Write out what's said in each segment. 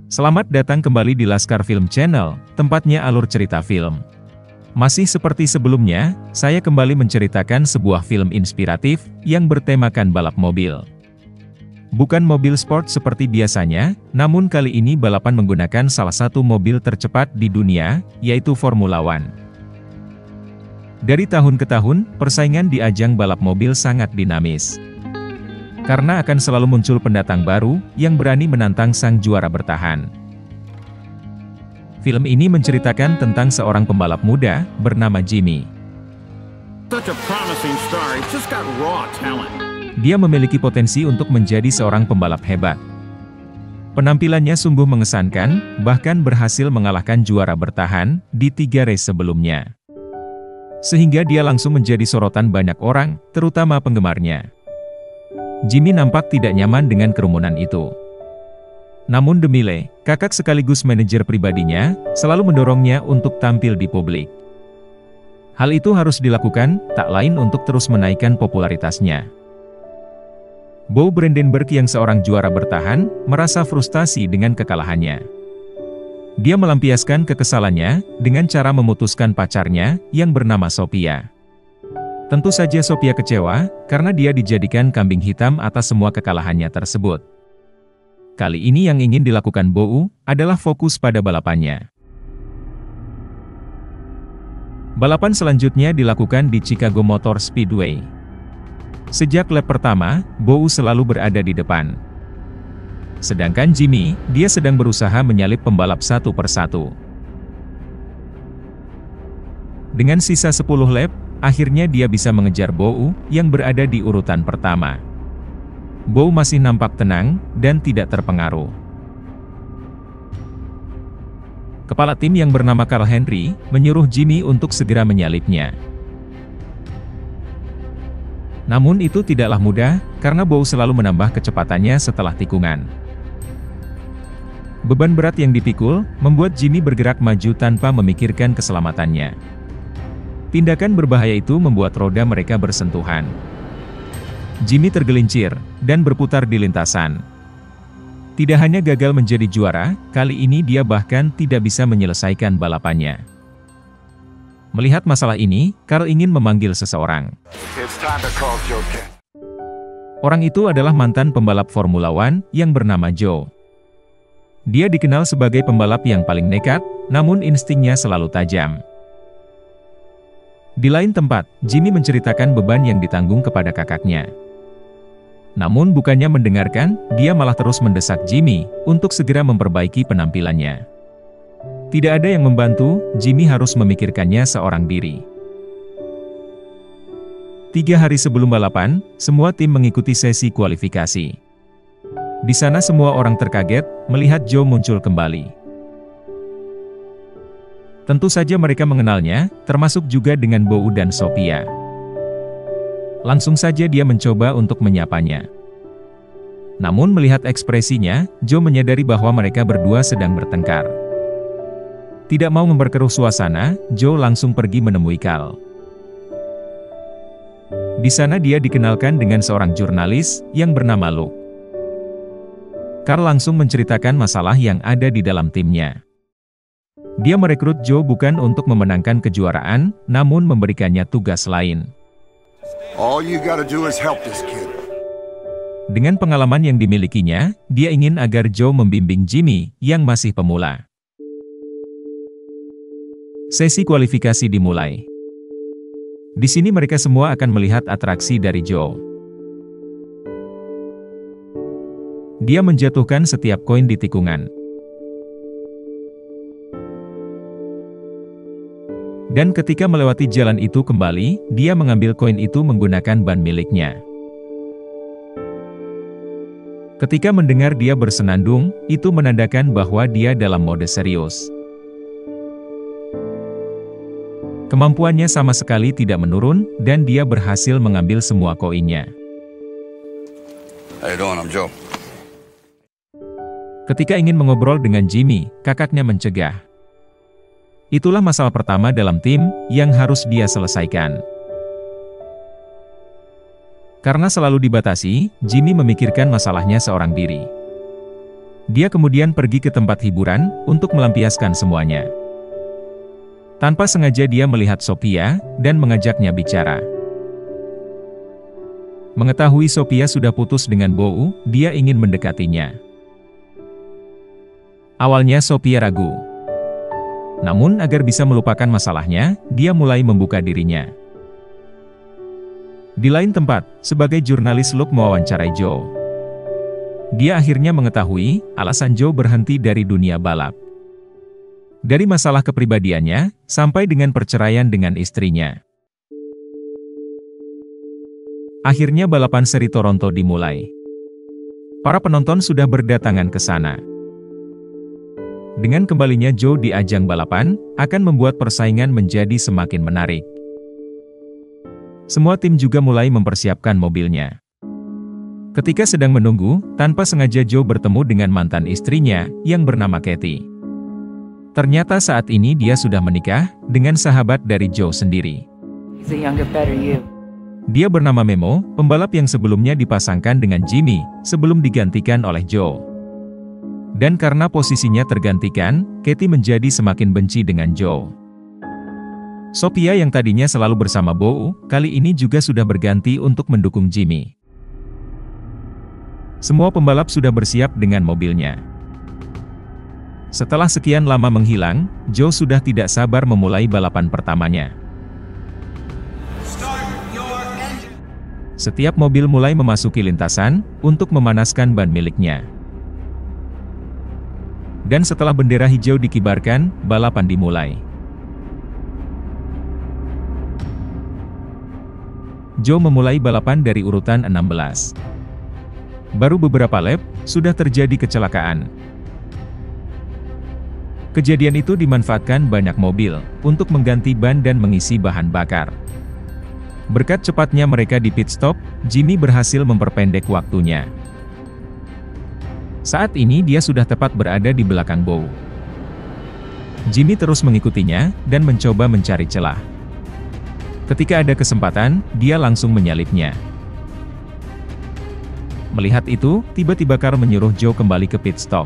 Selamat datang kembali di Laskar Film Channel, tempatnya alur cerita film. Masih seperti sebelumnya, saya kembali menceritakan sebuah film inspiratif yang bertemakan balap mobil. Bukan mobil sport seperti biasanya, namun kali ini balapan menggunakan salah satu mobil tercepat di dunia, yaitu Formula One. Dari tahun ke tahun, persaingan di ajang balap mobil sangat dinamis. Karena akan selalu muncul pendatang baru, yang berani menantang sang juara bertahan. Film ini menceritakan tentang seorang pembalap muda, bernama Jimmy. Dia memiliki potensi untuk menjadi seorang pembalap hebat. Penampilannya sungguh mengesankan, bahkan berhasil mengalahkan juara bertahan, di 3 race sebelumnya. Sehingga dia langsung menjadi sorotan banyak orang, terutama penggemarnya. Jimmy nampak tidak nyaman dengan kerumunan itu. Namun Demille, kakak sekaligus manajer pribadinya, selalu mendorongnya untuk tampil di publik. Hal itu harus dilakukan, tak lain untuk terus menaikkan popularitasnya. Bo Brandenburg yang seorang juara bertahan, merasa frustasi dengan kekalahannya. Dia melampiaskan kekesalannya, dengan cara memutuskan pacarnya, yang bernama Sophia. Tentu saja Sophia kecewa, karena dia dijadikan kambing hitam atas semua kekalahannya tersebut. Kali ini yang ingin dilakukan Bo adalah fokus pada balapannya. Balapan selanjutnya dilakukan di Chicago Motor Speedway. Sejak lap pertama, Bo selalu berada di depan. Sedangkan Jimmy, dia sedang berusaha menyalip pembalap satu persatu. Dengan sisa 10 lap, akhirnya dia bisa mengejar Bo, yang berada di urutan pertama. Bo masih nampak tenang, dan tidak terpengaruh. Kepala tim yang bernama Carl Henry, menyuruh Jimmy untuk segera menyalipnya. Namun itu tidaklah mudah, karena Bo selalu menambah kecepatannya setelah tikungan. Beban berat yang dipikul, membuat Jimmy bergerak maju tanpa memikirkan keselamatannya. Tindakan berbahaya itu membuat roda mereka bersentuhan. Jimmy tergelincir, dan berputar di lintasan. Tidak hanya gagal menjadi juara, kali ini dia bahkan tidak bisa menyelesaikan balapannya. Melihat masalah ini, Carl ingin memanggil seseorang. Orang itu adalah mantan pembalap Formula One, yang bernama Joe. Dia dikenal sebagai pembalap yang paling nekat, namun instingnya selalu tajam. Di lain tempat, Jimmy menceritakan beban yang ditanggung kepada kakaknya. Namun bukannya mendengarkan, dia malah terus mendesak Jimmy untuk segera memperbaiki penampilannya. Tidak ada yang membantu, Jimmy harus memikirkannya seorang diri. 3 hari sebelum balapan, semua tim mengikuti sesi kualifikasi. Di sana semua orang terkaget, melihat Joe muncul kembali. Tentu saja mereka mengenalnya, termasuk juga dengan Bo dan Sophia. Langsung saja dia mencoba untuk menyapanya. Namun melihat ekspresinya, Joe menyadari bahwa mereka berdua sedang bertengkar. Tidak mau memperkeruh suasana, Joe langsung pergi menemui Carl. Di sana dia dikenalkan dengan seorang jurnalis, yang bernama Luke. Carl langsung menceritakan masalah yang ada di dalam timnya. Dia merekrut Joe bukan untuk memenangkan kejuaraan, namun memberikannya tugas lain. Dengan pengalaman yang dimilikinya, dia ingin agar Joe membimbing Jimmy, yang masih pemula. Sesi kualifikasi dimulai. Di sini mereka semua akan melihat atraksi dari Joe. Dia menjatuhkan setiap koin di tikungan. Dan ketika melewati jalan itu kembali, dia mengambil koin itu menggunakan ban miliknya. Ketika mendengar dia bersenandung, itu menandakan bahwa dia dalam mode serius. Kemampuannya sama sekali tidak menurun, dan dia berhasil mengambil semua koinnya. How you doing? I'm Joe. Ketika ingin mengobrol dengan Jimmy, kakaknya mencegah. Itulah masalah pertama dalam tim, yang harus dia selesaikan. Karena selalu dibatasi, Jimmy memikirkan masalahnya seorang diri. Dia kemudian pergi ke tempat hiburan untuk melampiaskan semuanya. Tanpa sengaja dia melihat Sophia dan mengajaknya bicara. Mengetahui Sophia sudah putus dengan Bow, dia ingin mendekatinya. Awalnya Sophia ragu. Namun agar bisa melupakan masalahnya, dia mulai membuka dirinya. Di lain tempat, sebagai jurnalis Luke mewawancarai Joe. Dia akhirnya mengetahui alasan Joe berhenti dari dunia balap. Dari masalah kepribadiannya, sampai dengan perceraian dengan istrinya. Akhirnya balapan seri Toronto dimulai. Para penonton sudah berdatangan ke sana. Dengan kembalinya Joe di ajang balapan, akan membuat persaingan menjadi semakin menarik. Semua tim juga mulai mempersiapkan mobilnya. Ketika sedang menunggu, tanpa sengaja Joe bertemu dengan mantan istrinya, yang bernama Kathy. Ternyata saat ini dia sudah menikah, dengan sahabat dari Joe sendiri. Dia bernama Memo, pembalap yang sebelumnya dipasangkan dengan Jimmy, sebelum digantikan oleh Joe. Dan karena posisinya tergantikan, Kathy menjadi semakin benci dengan Joe. Sophia yang tadinya selalu bersama Bow, kali ini juga sudah berganti untuk mendukung Jimmy. Semua pembalap sudah bersiap dengan mobilnya. Setelah sekian lama menghilang, Joe sudah tidak sabar memulai balapan pertamanya. Setiap mobil mulai memasuki lintasan, untuk memanaskan ban miliknya. Dan setelah bendera hijau dikibarkan, balapan dimulai. Joe memulai balapan dari urutan 16. Baru beberapa lap, sudah terjadi kecelakaan. Kejadian itu dimanfaatkan banyak mobil, untuk mengganti ban dan mengisi bahan bakar. Berkat cepatnya mereka di pit stop, Jimmy berhasil memperpendek waktunya. Saat ini dia sudah tepat berada di belakang Bow. Jimmy terus mengikutinya, dan mencoba mencari celah. Ketika ada kesempatan, dia langsung menyalipnya. Melihat itu, tiba-tiba Carl menyuruh Joe kembali ke pit stop.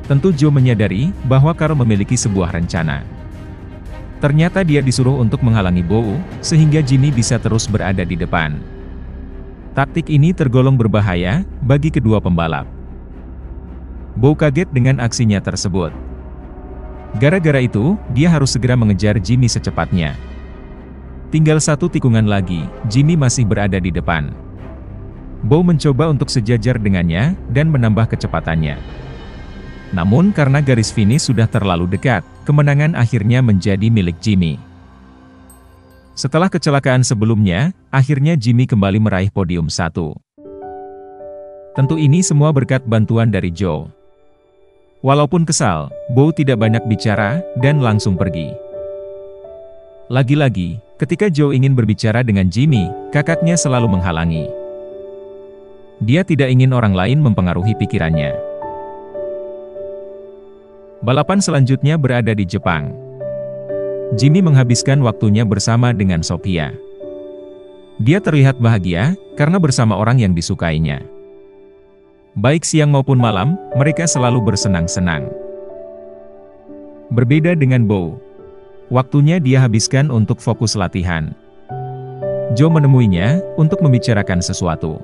Tentu Joe menyadari bahwa Carl memiliki sebuah rencana. Ternyata dia disuruh untuk menghalangi Bow, sehingga Jimmy bisa terus berada di depan. Taktik ini tergolong berbahaya bagi kedua pembalap. Bow kaget dengan aksinya tersebut. Gara-gara itu, dia harus segera mengejar Jimmy secepatnya. Tinggal satu tikungan lagi, Jimmy masih berada di depan. Bow mencoba untuk sejajar dengannya, dan menambah kecepatannya. Namun karena garis finish sudah terlalu dekat, kemenangan akhirnya menjadi milik Jimmy. Setelah kecelakaan sebelumnya, akhirnya Jimmy kembali meraih podium 1. Tentu ini semua berkat bantuan dari Joe. Walaupun kesal, Bow tidak banyak bicara, dan langsung pergi. Lagi-lagi, ketika Joe ingin berbicara dengan Jimmy, kakaknya selalu menghalangi. Dia tidak ingin orang lain mempengaruhi pikirannya. Balapan selanjutnya berada di Jepang. Jimmy menghabiskan waktunya bersama dengan Sophia. Dia terlihat bahagia, karena bersama orang yang disukainya. Baik siang maupun malam, mereka selalu bersenang-senang. Berbeda dengan Bow. Waktunya dia habiskan untuk fokus latihan. Joe menemuinya, untuk membicarakan sesuatu.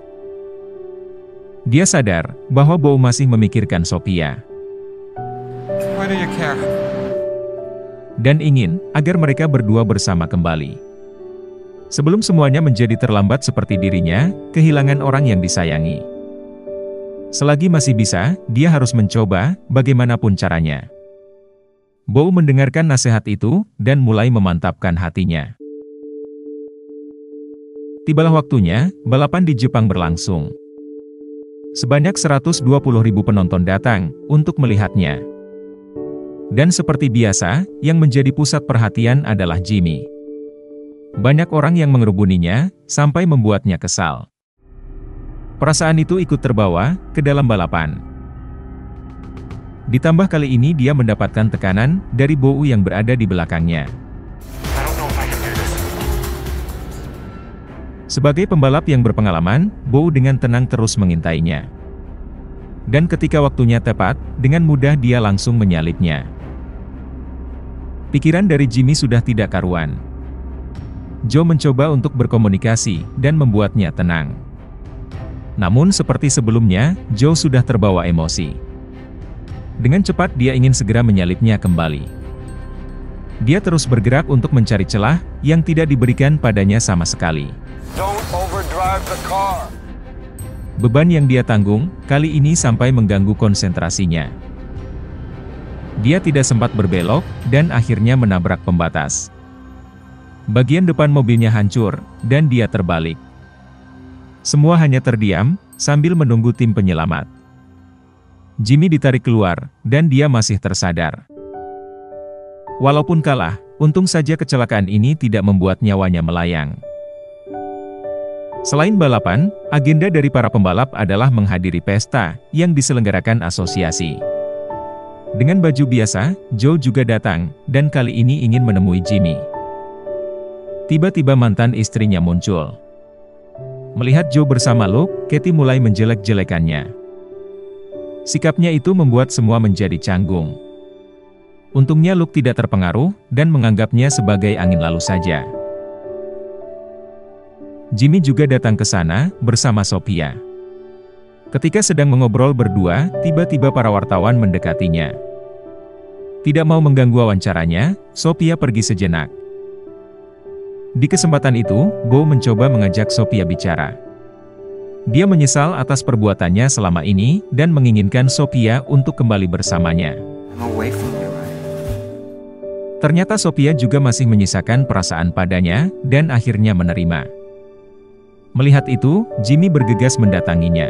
Dia sadar, bahwa Bow masih memikirkan Sophia. Dan ingin, agar mereka berdua bersama kembali. Sebelum semuanya menjadi terlambat seperti dirinya, kehilangan orang yang disayangi. Selagi masih bisa, dia harus mencoba, bagaimanapun caranya. Bow mendengarkan nasihat itu, dan mulai memantapkan hatinya. Tibalah waktunya, balapan di Jepang berlangsung. Sebanyak 120.000 penonton datang, untuk melihatnya. Dan seperti biasa, yang menjadi pusat perhatian adalah Jimmy. Banyak orang yang mengerubuninya, sampai membuatnya kesal. Perasaan itu ikut terbawa ke dalam balapan. Ditambah kali ini dia mendapatkan tekanan dari Bow yang berada di belakangnya. Sebagai pembalap yang berpengalaman, Bow dengan tenang terus mengintainya. Dan ketika waktunya tepat, dengan mudah dia langsung menyalipnya. Pikiran dari Jimmy sudah tidak karuan. Joe mencoba untuk berkomunikasi dan membuatnya tenang. Namun seperti sebelumnya, Joe sudah terbawa emosi. Dengan cepat dia ingin segera menyalipnya kembali. Dia terus bergerak untuk mencari celah yang tidak diberikan padanya sama sekali. Don't overdrive the car. Beban yang dia tanggung, kali ini sampai mengganggu konsentrasinya. Dia tidak sempat berbelok, dan akhirnya menabrak pembatas. Bagian depan mobilnya hancur, dan dia terbalik. Semua hanya terdiam, sambil menunggu tim penyelamat. Jimmy ditarik keluar, dan dia masih tersadar. Walaupun kalah, untung saja kecelakaan ini tidak membuat nyawanya melayang. Selain balapan, agenda dari para pembalap adalah menghadiri pesta yang diselenggarakan asosiasi. Dengan baju biasa, Joe juga datang, dan kali ini ingin menemui Jimmy. Tiba-tiba mantan istrinya muncul. Melihat Joe bersama Luke, Katie mulai menjelek-jelekannya. Sikapnya itu membuat semua menjadi canggung. Untungnya Luke tidak terpengaruh, dan menganggapnya sebagai angin lalu saja. Jimmy juga datang ke sana, bersama Sophia. Ketika sedang mengobrol berdua, tiba-tiba para wartawan mendekatinya. Tidak mau mengganggu wawancaranya, Sophia pergi sejenak. Di kesempatan itu, Bow mencoba mengajak Sophia bicara. Dia menyesal atas perbuatannya selama ini, dan menginginkan Sophia untuk kembali bersamanya. Ternyata Sophia juga masih menyisakan perasaan padanya, dan akhirnya menerima. Melihat itu, Jimmy bergegas mendatanginya.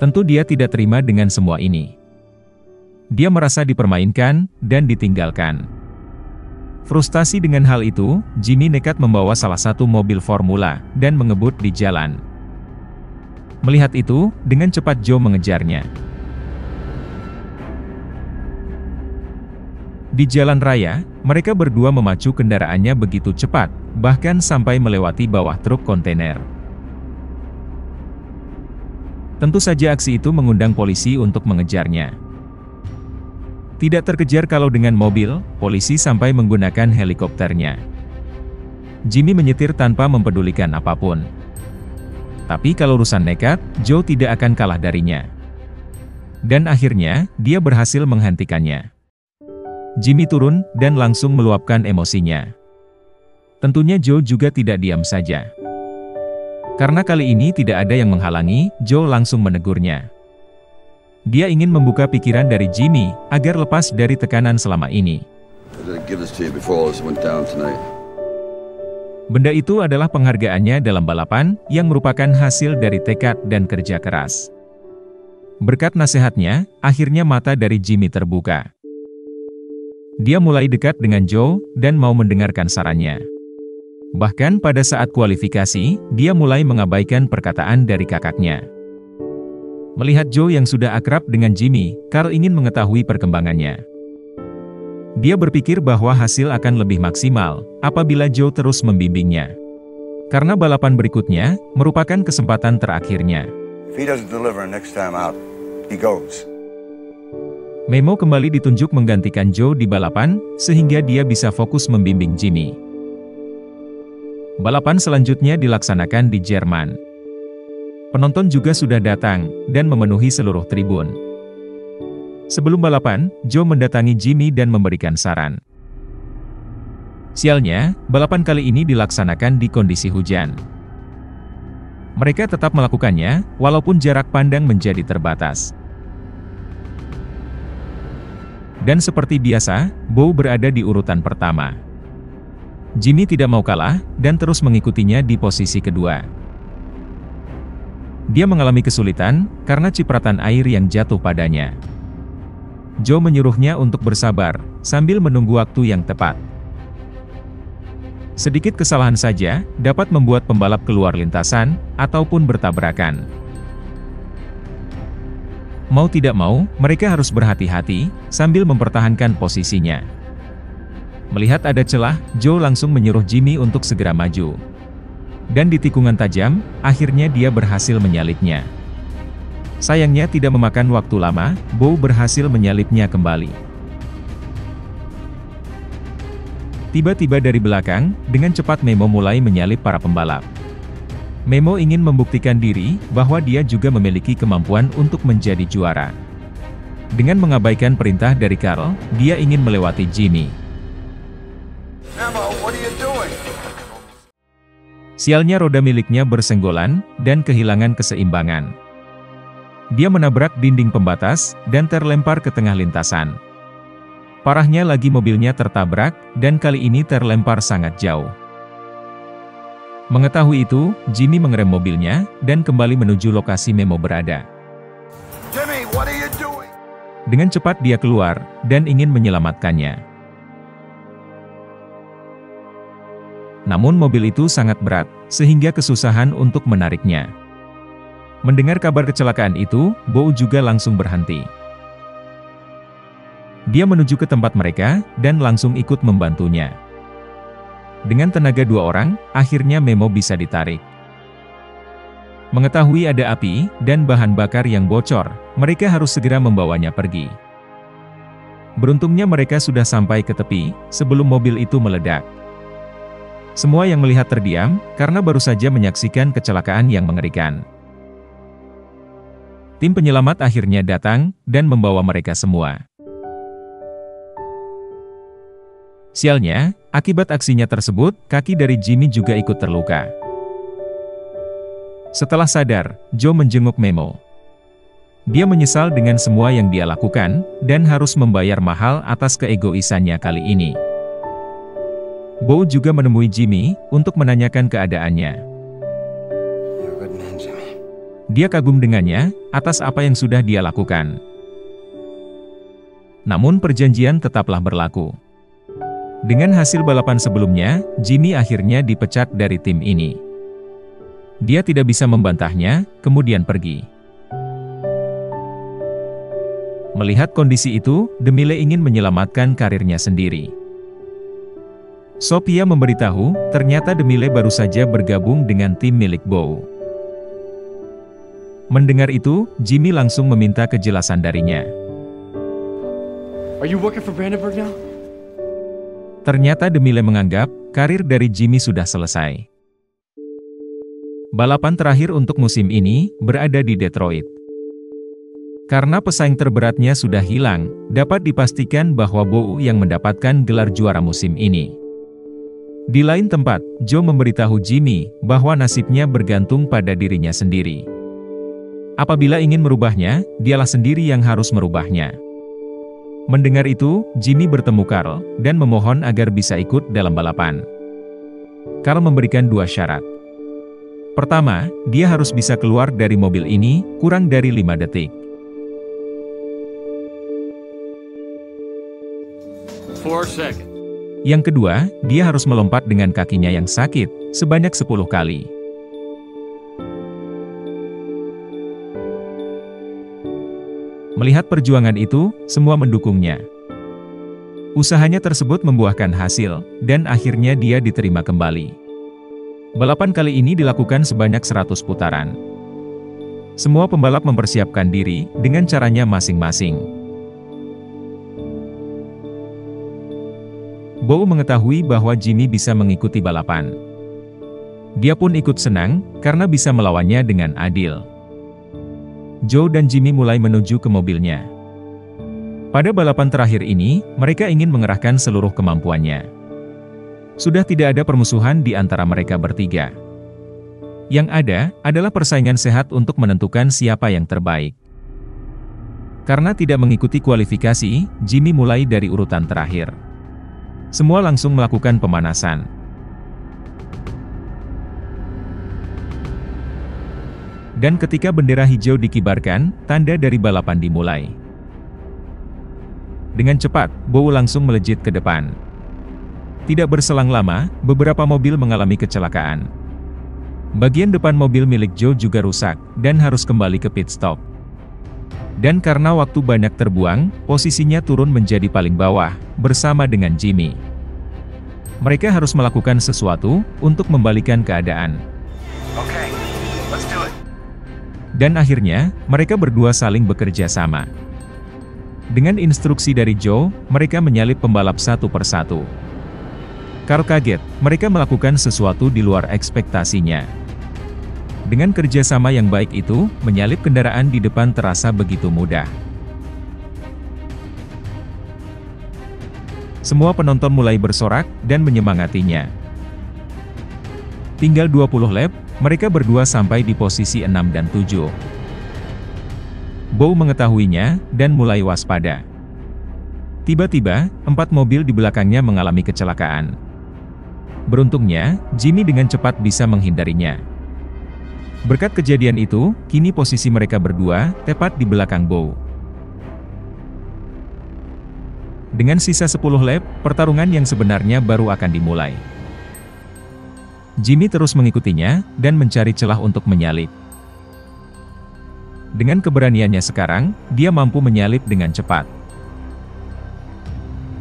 Tentu dia tidak terima dengan semua ini. Dia merasa dipermainkan, dan ditinggalkan. Frustasi dengan hal itu, Jimmy nekat membawa salah satu mobil formula, dan mengebut di jalan. Melihat itu, dengan cepat Joe mengejarnya. Di jalan raya, mereka berdua memacu kendaraannya begitu cepat, bahkan sampai melewati bawah truk kontainer. Tentu saja aksi itu mengundang polisi untuk mengejarnya. Tidak terkejar kalau dengan mobil, polisi sampai menggunakan helikopternya. Jimmy menyetir tanpa mempedulikan apapun. Tapi kalau urusan nekat, Joe tidak akan kalah darinya. Dan akhirnya, dia berhasil menghentikannya. Jimmy turun, dan langsung meluapkan emosinya. Tentunya Joe juga tidak diam saja. Karena kali ini tidak ada yang menghalangi, Joe langsung menegurnya. Dia ingin membuka pikiran dari Jimmy, agar lepas dari tekanan selama ini. Benda itu adalah penghargaannya dalam balapan, yang merupakan hasil dari tekad dan kerja keras. Berkat nasihatnya, akhirnya mata dari Jimmy terbuka. Dia mulai dekat dengan Joe, dan mau mendengarkan sarannya. Bahkan pada saat kualifikasi, dia mulai mengabaikan perkataan dari kakaknya. Melihat Joe yang sudah akrab dengan Jimmy, Carl ingin mengetahui perkembangannya. Dia berpikir bahwa hasil akan lebih maksimal, apabila Joe terus membimbingnya. Karena balapan berikutnya, merupakan kesempatan terakhirnya. If he doesn't deliver next time out, he goes. Memo kembali ditunjuk menggantikan Joe di balapan, sehingga dia bisa fokus membimbing Jimmy. Balapan selanjutnya dilaksanakan di Jerman. Penonton juga sudah datang, dan memenuhi seluruh tribun. Sebelum balapan, Joe mendatangi Jimmy dan memberikan saran. Sialnya, balapan kali ini dilaksanakan di kondisi hujan. Mereka tetap melakukannya, walaupun jarak pandang menjadi terbatas. Dan seperti biasa, Bow berada di urutan pertama. Jimmy tidak mau kalah, dan terus mengikutinya di posisi kedua. Dia mengalami kesulitan, karena cipratan air yang jatuh padanya. Joe menyuruhnya untuk bersabar, sambil menunggu waktu yang tepat. Sedikit kesalahan saja, dapat membuat pembalap keluar lintasan, ataupun bertabrakan. Mau tidak mau, mereka harus berhati-hati, sambil mempertahankan posisinya. Melihat ada celah, Joe langsung menyuruh Jimmy untuk segera maju. Dan di tikungan tajam, akhirnya dia berhasil menyalipnya. Sayangnya tidak memakan waktu lama, Bow berhasil menyalipnya kembali. Tiba-tiba dari belakang, dengan cepat Memo mulai menyalip para pembalap. Memo ingin membuktikan diri, bahwa dia juga memiliki kemampuan untuk menjadi juara. Dengan mengabaikan perintah dari Carl, dia ingin melewati Jimmy. Memo, what are you doing? Sialnya roda miliknya bersenggolan, dan kehilangan keseimbangan. Dia menabrak dinding pembatas, dan terlempar ke tengah lintasan. Parahnya lagi mobilnya tertabrak, dan kali ini terlempar sangat jauh. Mengetahui itu, Jimmy mengerem mobilnya, dan kembali menuju lokasi Memo berada. Jimmy, what are you doing? Dengan cepat dia keluar, dan ingin menyelamatkannya. Namun mobil itu sangat berat, sehingga kesusahan untuk menariknya. Mendengar kabar kecelakaan itu, Bow juga langsung berhenti. Dia menuju ke tempat mereka, dan langsung ikut membantunya. Dengan tenaga 2 orang, akhirnya Memo bisa ditarik. Mengetahui ada api, dan bahan bakar yang bocor, mereka harus segera membawanya pergi. Beruntungnya mereka sudah sampai ke tepi, sebelum mobil itu meledak. Semua yang melihat terdiam, karena baru saja menyaksikan kecelakaan yang mengerikan. Tim penyelamat akhirnya datang, dan membawa mereka semua. Sialnya, akibat aksinya tersebut, kaki dari Jimmy juga ikut terluka. Setelah sadar, Joe menjenguk Memo. Dia menyesal dengan semua yang dia lakukan, dan harus membayar mahal atas keegoisannya kali ini. Bow juga menemui Jimmy, untuk menanyakan keadaannya. You're a good man, Jimmy. Dia kagum dengannya, atas apa yang sudah dia lakukan. Namun perjanjian tetaplah berlaku. Dengan hasil balapan sebelumnya, Jimmy akhirnya dipecat dari tim ini. Dia tidak bisa membantahnya, kemudian pergi. Melihat kondisi itu, Demille ingin menyelamatkan karirnya sendiri. Sophia memberitahu, ternyata Demille baru saja bergabung dengan tim milik Bow. Mendengar itu, Jimmy langsung meminta kejelasan darinya. Are you working for Brandenburg now? Ternyata Demille menganggap, karir dari Jimmy sudah selesai. Balapan terakhir untuk musim ini, berada di Detroit. Karena pesaing terberatnya sudah hilang, dapat dipastikan bahwa Bow yang mendapatkan gelar juara musim ini. Di lain tempat, Joe memberitahu Jimmy, bahwa nasibnya bergantung pada dirinya sendiri. Apabila ingin merubahnya, dialah sendiri yang harus merubahnya. Mendengar itu, Jimmy bertemu Carl, dan memohon agar bisa ikut dalam balapan. Carl memberikan 2 syarat. Pertama, dia harus bisa keluar dari mobil ini, kurang dari 5 detik. 4 seconds. Yang kedua, dia harus melompat dengan kakinya yang sakit, sebanyak 10 kali. Melihat perjuangan itu, semua mendukungnya. Usahanya tersebut membuahkan hasil, dan akhirnya dia diterima kembali. Balapan kali ini dilakukan sebanyak 100 putaran. Semua pembalap mempersiapkan diri, dengan caranya masing-masing. Bow mengetahui bahwa Jimmy bisa mengikuti balapan. Dia pun ikut senang, karena bisa melawannya dengan adil. Joe dan Jimmy mulai menuju ke mobilnya. Pada balapan terakhir ini, mereka ingin mengerahkan seluruh kemampuannya. Sudah tidak ada permusuhan di antara mereka bertiga. Yang ada, adalah persaingan sehat untuk menentukan siapa yang terbaik. Karena tidak mengikuti kualifikasi, Jimmy mulai dari urutan terakhir. Semua langsung melakukan pemanasan. Dan ketika bendera hijau dikibarkan, tanda dari balapan dimulai. Dengan cepat, Bow langsung melejit ke depan. Tidak berselang lama, beberapa mobil mengalami kecelakaan. Bagian depan mobil milik Joe juga rusak, dan harus kembali ke pit stop. Dan karena waktu banyak terbuang, posisinya turun menjadi paling bawah, bersama dengan Jimmy. Mereka harus melakukan sesuatu, untuk membalikan keadaan. Let's do it. Dan akhirnya, mereka berdua saling bekerja sama. Dengan instruksi dari Joe, mereka menyalip pembalap satu persatu. Carl kaget, mereka melakukan sesuatu di luar ekspektasinya. Dengan kerjasama yang baik itu, menyalip kendaraan di depan terasa begitu mudah. Semua penonton mulai bersorak dan menyemangatinya. Tinggal 20 lap, mereka berdua sampai di posisi 6 dan 7. Bow mengetahuinya, dan mulai waspada. Tiba-tiba, 4 mobil di belakangnya mengalami kecelakaan. Beruntungnya, Jimmy dengan cepat bisa menghindarinya. Berkat kejadian itu, kini posisi mereka berdua, tepat di belakang Bow. Dengan sisa 10 lap, pertarungan yang sebenarnya baru akan dimulai. Jimmy terus mengikutinya, dan mencari celah untuk menyalip. Dengan keberaniannya sekarang, dia mampu menyalip dengan cepat.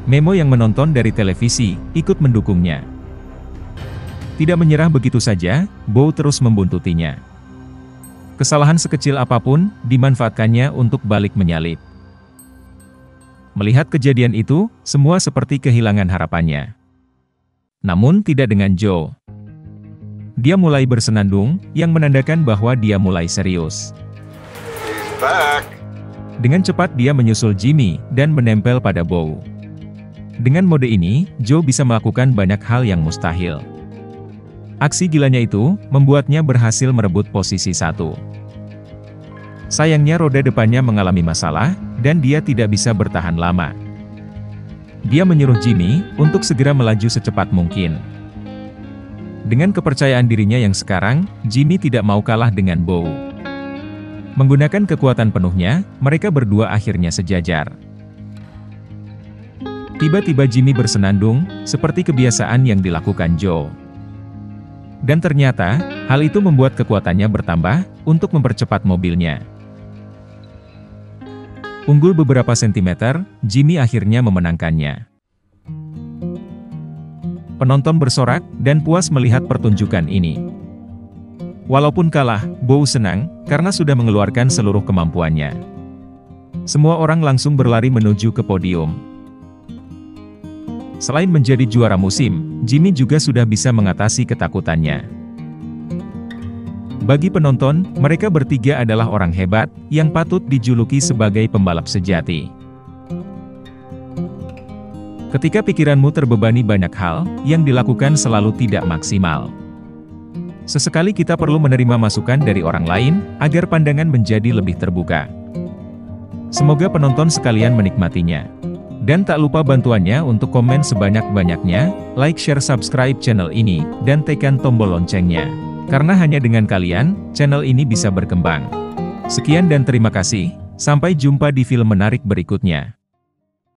Memo yang menonton dari televisi, ikut mendukungnya. Tidak menyerah begitu saja, Bow terus membuntutinya. Kesalahan sekecil apapun, dimanfaatkannya untuk balik menyalip. Melihat kejadian itu, semua seperti kehilangan harapannya. Namun tidak dengan Joe. Dia mulai bersenandung, yang menandakan bahwa dia mulai serius. He's back. Dengan cepat dia menyusul Jimmy, dan menempel pada Bow. Dengan mode ini, Joe bisa melakukan banyak hal yang mustahil. Aksi gilanya itu, membuatnya berhasil merebut posisi 1. Sayangnya roda depannya mengalami masalah, dan dia tidak bisa bertahan lama. Dia menyuruh Jimmy, untuk segera melaju secepat mungkin. Dengan kepercayaan dirinya yang sekarang, Jimmy tidak mau kalah dengan Bow. Menggunakan kekuatan penuhnya, mereka berdua akhirnya sejajar. Tiba-tiba Jimmy bersenandung, seperti kebiasaan yang dilakukan Joe. Dan ternyata, hal itu membuat kekuatannya bertambah, untuk mempercepat mobilnya. Unggul beberapa sentimeter, Jimmy akhirnya memenangkannya. Penonton bersorak, dan puas melihat pertunjukan ini. Walaupun kalah, Bow senang, karena sudah mengeluarkan seluruh kemampuannya. Semua orang langsung berlari menuju ke podium. Selain menjadi juara musim, Jimmy juga sudah bisa mengatasi ketakutannya. Bagi penonton, mereka bertiga adalah orang hebat, yang patut dijuluki sebagai pembalap sejati. Ketika pikiranmu terbebani banyak hal, yang dilakukan selalu tidak maksimal. Sesekali kita perlu menerima masukan dari orang lain, agar pandangan menjadi lebih terbuka. Semoga penonton sekalian menikmatinya. Dan tak lupa bantuannya untuk komen sebanyak-banyaknya, like, share, subscribe channel ini, dan tekan tombol loncengnya. Karena hanya dengan kalian, channel ini bisa berkembang. Sekian dan terima kasih, sampai jumpa di film menarik berikutnya.